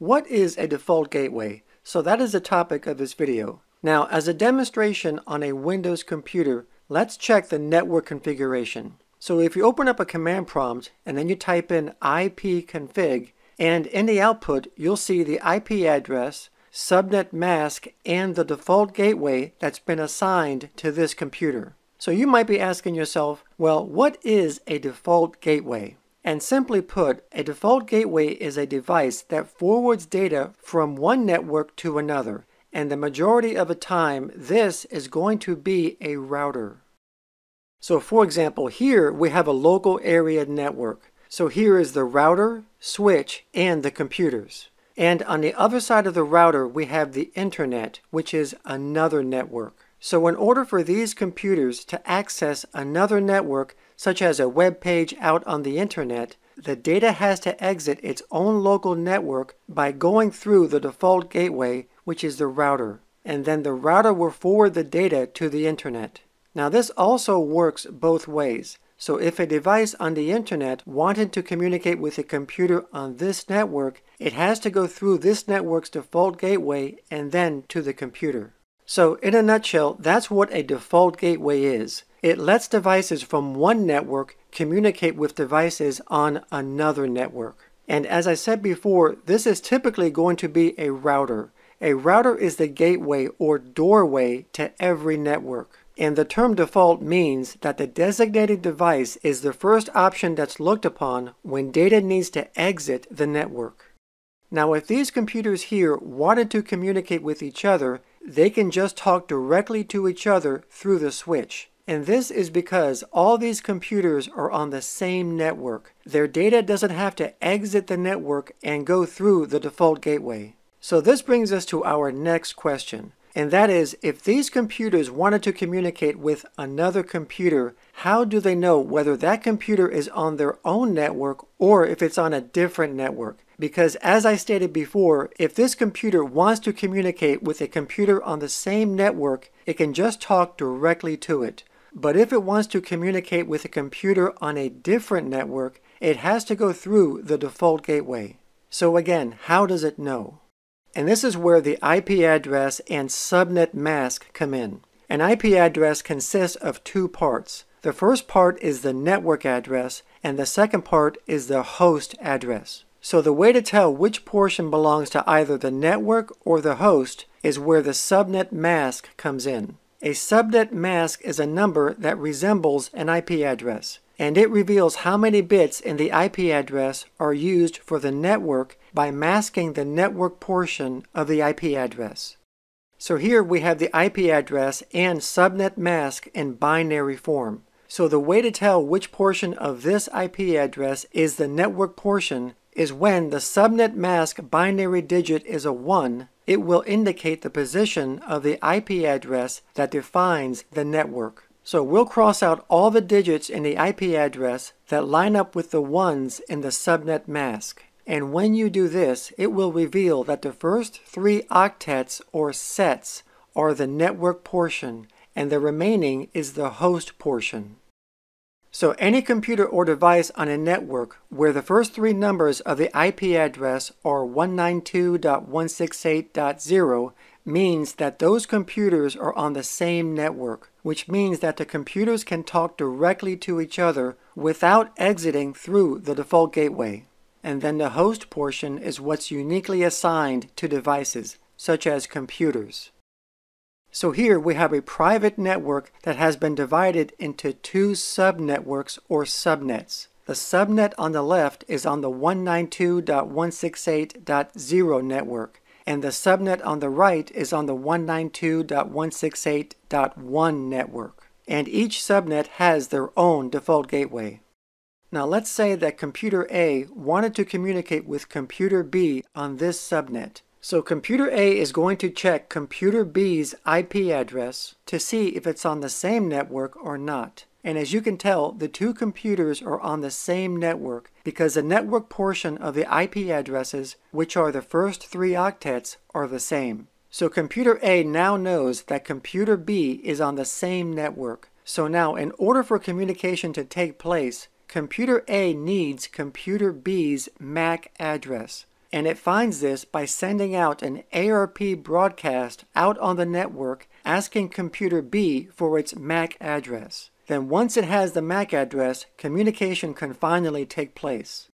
What is a default gateway? So that is the topic of this video. Now, as a demonstration on a Windows computer, let's check the network configuration. So if you open up a command prompt and then you type in ipconfig, and in the output you'll see the IP address, subnet mask, and the default gateway that's been assigned to this computer. So you might be asking yourself, well, what is a default gateway? And simply put, a default gateway is a device that forwards data from one network to another, and the majority of the time this is going to be a router. So for example, here we have a local area network. So here is the router, switch, and the computers. And on the other side of the router we have the internet, which is another network. So in order for these computers to access another network, such as a web page out on the internet, the data has to exit its own local network by going through the default gateway, which is the router. And then the router will forward the data to the internet. Now this also works both ways. So if a device on the internet wanted to communicate with a computer on this network, it has to go through this network's default gateway and then to the computer. So in a nutshell, that's what a default gateway is. It lets devices from one network communicate with devices on another network. And as I said before, this is typically going to be a router. A router is the gateway or doorway to every network. And the term default means that the designated device is the first option that's looked upon when data needs to exit the network. Now if these computers here wanted to communicate with each other, they can just talk directly to each other through the switch. And this is because all these computers are on the same network. Their data doesn't have to exit the network and go through the default gateway. So this brings us to our next question. And that is, if these computers wanted to communicate with another computer, how do they know whether that computer is on their own network or if it's on a different network? Because as I stated before, if this computer wants to communicate with a computer on the same network, it can just talk directly to it. But if it wants to communicate with a computer on a different network, it has to go through the default gateway. So again, how does it know? And this is where the IP address and subnet mask come in. An IP address consists of two parts. The first part is the network address, and the second part is the host address. So the way to tell which portion belongs to either the network or the host is where the subnet mask comes in. A subnet mask is a number that resembles an IP address, and it reveals how many bits in the IP address are used for the network by masking the network portion of the IP address. So here we have the IP address and subnet mask in binary form. So the way to tell which portion of this IP address is the network portion is when the subnet mask binary digit is a 1, it will indicate the position of the IP address that defines the network. So we'll cross out all the digits in the IP address that line up with the ones in the subnet mask. And when you do this, it will reveal that the first 3 octets or sets are the network portion, and the remaining is the host portion. So any computer or device on a network where the first 3 numbers of the IP address are 192.168.0 means that those computers are on the same network, which means that the computers can talk directly to each other without exiting through the default gateway. And then the host portion is what's uniquely assigned to devices, such as computers. So here we have a private network that has been divided into 2 subnetworks or subnets. The subnet on the left is on the 192.168.0 network, and the subnet on the right is on the 192.168.1 network. And each subnet has their own default gateway. Now let's say that computer A wanted to communicate with computer B on this subnet. So computer A is going to check computer B's IP address to see if it's on the same network or not. And as you can tell, the 2 computers are on the same network because the network portion of the IP addresses, which are the first 3 octets, are the same. So computer A now knows that computer B is on the same network. So now in order for communication to take place, computer A needs computer B's MAC address. and it finds this by sending out an ARP broadcast out on the network asking computer B for its MAC address. Then once it has the MAC address, communication can finally take place.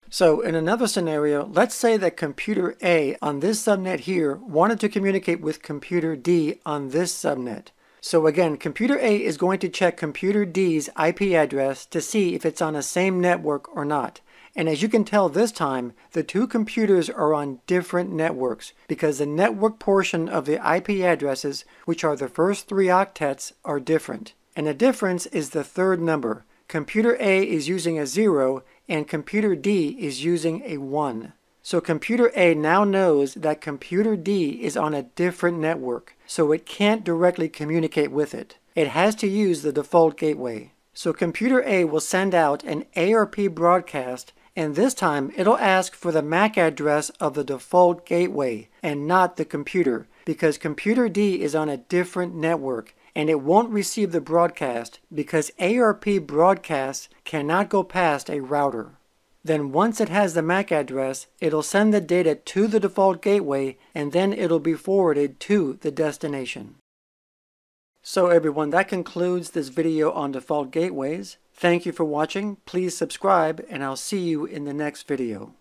So in another scenario, let's say that computer A on this subnet here wanted to communicate with computer D on this subnet. So again, computer A is going to check computer D's IP address to see if it's on the same network or not. And as you can tell this time, the two computers are on different networks because the network portion of the IP addresses, which are the first 3 octets, are different. And the difference is the third number. Computer A is using a 0 and computer D is using a 1. So computer A now knows that computer D is on a different network, so it can't directly communicate with it. It has to use the default gateway. So computer A will send out an ARP broadcast, and this time it'll ask for the MAC address of the default gateway and not the computer, because computer D is on a different network and it won't receive the broadcast because ARP broadcasts cannot go past a router. Then once it has the MAC address, it'll send the data to the default gateway and then it'll be forwarded to the destination. So everyone, that concludes this video on default gateways. Thank you for watching. Please subscribe and I'll see you in the next video.